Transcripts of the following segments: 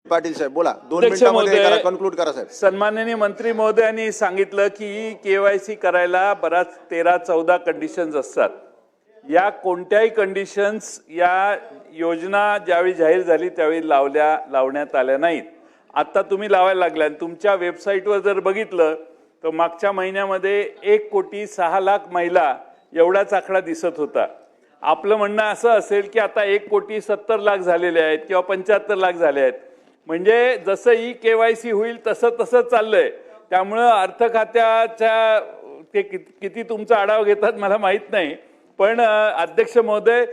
पाटील साहेब बोला, 2 मिनिटांमध्ये कन्क्लूड करा साहेब. सन्माननीय मंत्री महोदयांनी सांगितलं की केवायसी करायला बराच 13-14 कंडिशन्स असतात. या कोणत्याही कंडिशन्स या योजना ज्यावेळी जाहीर झाली त्यावेळी लावण्यात आल्या नाहीत. आता तुम्ही लावायला लागल्या. तुमच्या वेबसाईटवर जर बघितलं तर मागच्या महिन्यामध्ये 1,06,00,000 महिला एवढाच आकडा दिसत होता. आपलं म्हणणं असं असेल की आता 1,70,00,000 झालेले आहेत किंवा 75,00,000 झाले आहेत. म्हणजे जसं केवायसी होईल तसं तसं चाललंय. त्यामुळं अर्थ खात्याच्या ते किती तुमचा आढावा घेतात मला माहित नाही, पण अध्यक्ष महोदय,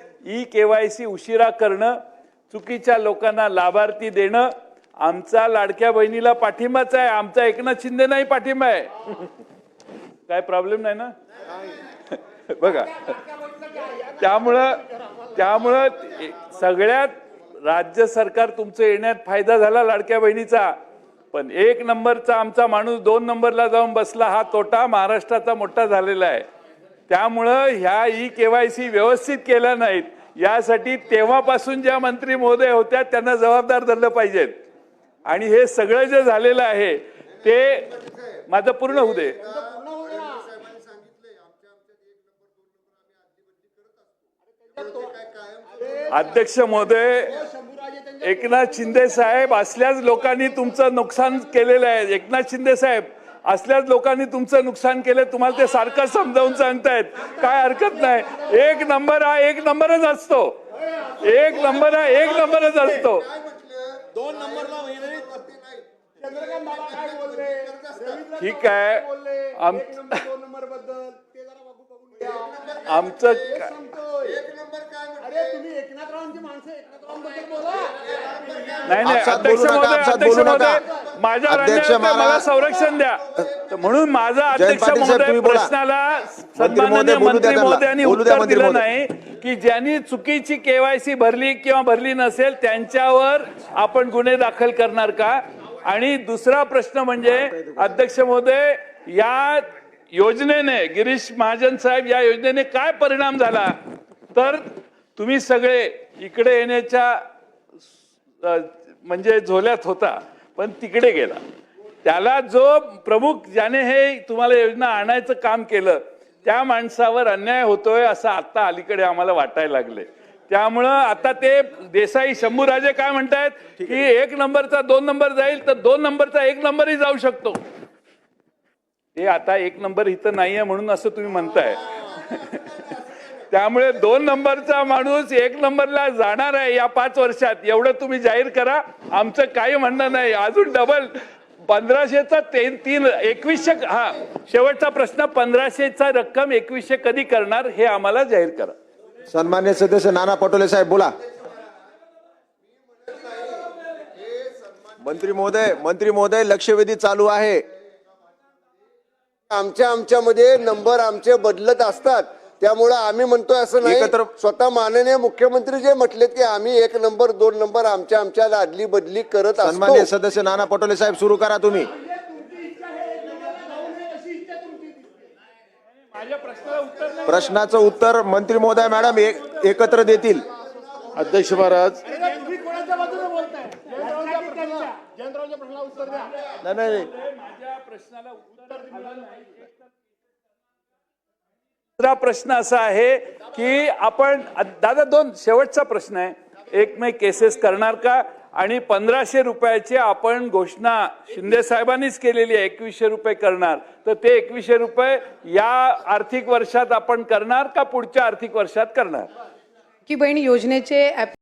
केवायसी उशिरा करणं, चुकीच्या लोकांना लाभार्थी देणं आमचा लाडक्या बहिणीला पाठिंबाच आहे. आमचा एकनाथ शिंदे नाही पाठिंबा आहे. काय प्रॉब्लेम नाही ना? बघा, त्यामुळं सगळ्यात राज्य सरकार तुमचं येण्यात फायदा झाला लाडक्या बहिणीचा, पण 1 नंबरचा आमचा माणूस 2 नंबरला जाऊन बसला, हा तोटा महाराष्ट्राचा मोठा झालेला आहे. त्यामुळं ह्या केवायसी व्यवस्थित केल्या नाहीत यासाठी तेव्हापासून ज्या मंत्री महोदय होत्या त्यांना जबाबदार धरलं पाहिजेत. आणि हे सगळं जे झालेलं आहे ते माझं पूर्ण होऊ दे. अध्यक्ष महोदय, एकनाथ शिंदे साहेब असल्याच लोकांनी तुमचं नुकसान केलेलं आहे. एकनाथ शिंदे साहेब असल्याच लोकांनी तुमचं नुकसान केलं. तुम्हाला ते सारखं समजावून सांगतायत, काय हरकत नाही. 1 नंबर हा 1 नंबरच असतो. 1 नंबर हा 1 नंबरच असतो. 2 नंबरला ठीक आहे. आमचं नाही अध्यक्ष महोदय, माझ्या मला संरक्षण द्या. म्हणून माझा अध्यक्ष महोदय प्रश्नाला सन्माननीय मंत्री महोदयांनी उत्तर दिलं नाही की ज्यांनी चुकीची केवायसी भरली किंवा भरली नसेल त्यांच्यावर आपण गुन्हे दाखल करणार का. आणि दुसरा प्रश्न म्हणजे अध्यक्ष महोदय, या योजनेने गिरीश महाजन साहेब या योजनेने काय परिणाम झाला तर तुम्ही सगळे इकडे येण्याच्या म्हणजे झोल्यात होता पण तिकडे गेला. त्याला जो प्रमुख ज्याने हे तुम्हाला योजना आणायचं काम केलं त्या माणसावर अन्याय होतोय असं आता अलीकडे आम्हाला वाटायला लागले. त्यामुळं आता ते देसाई शंभूराजे काय म्हणतायत की 1 नंबरचा 2 नंबर जाईल तर 2 नंबरचा 1 नंबरही जाऊ शकतो. हे आता 1 नंबर इथं नाहीये म्हणून असं तुम्ही म्हणताय. त्यामुळे 2 नंबरचा माणूस 1 नंबरला जाणार आहे या 5 वर्षात, एवढं तुम्ही जाहीर करा. आमचं काही म्हणणं नाही. अजून डबल 1500चा 2100. हा शेवटचा प्रश्न, 1500चा रक्कम 2100 कधी करणार हे आम्हाला जाहीर करा. सन्मान्य सदस्य नाना पटोले साहेब बोला. मंत्री महोदय लक्षवेधी चालू आहे. आमच्यामध्ये नंबर आमचे बदलत असतात. त्यामुळे आम्ही म्हणतोय असं नाही. स्वतः माननीय मुख्यमंत्री जे म्हटलेत की आम्ही 1 नंबर 2 नंबर आमच्या आदली बदली करत असतो. सन्मान्य सदस्य नाना पटोले साहेब सुरू करा तुम्ही. प्रश्नाचं उत्तर मंत्री महोदय मॅडम एकत्र देतील. अध्यक्ष महाराज, नाही दुसरा प्रश्न असा आहे की आपण दादा 2 शेवटचा प्रश्न आहे. एक मे केसेस करणार का आणि 1500 रुपयाची आपण घोषणा शिंदे साहेबांनीच केलेली आहे 2100 रुपये करणार, तर ते 2100 रुपये या आर्थिक वर्षात आपण करणार का पुढच्या आर्थिक वर्षात करणार. की बहीण योजनेचे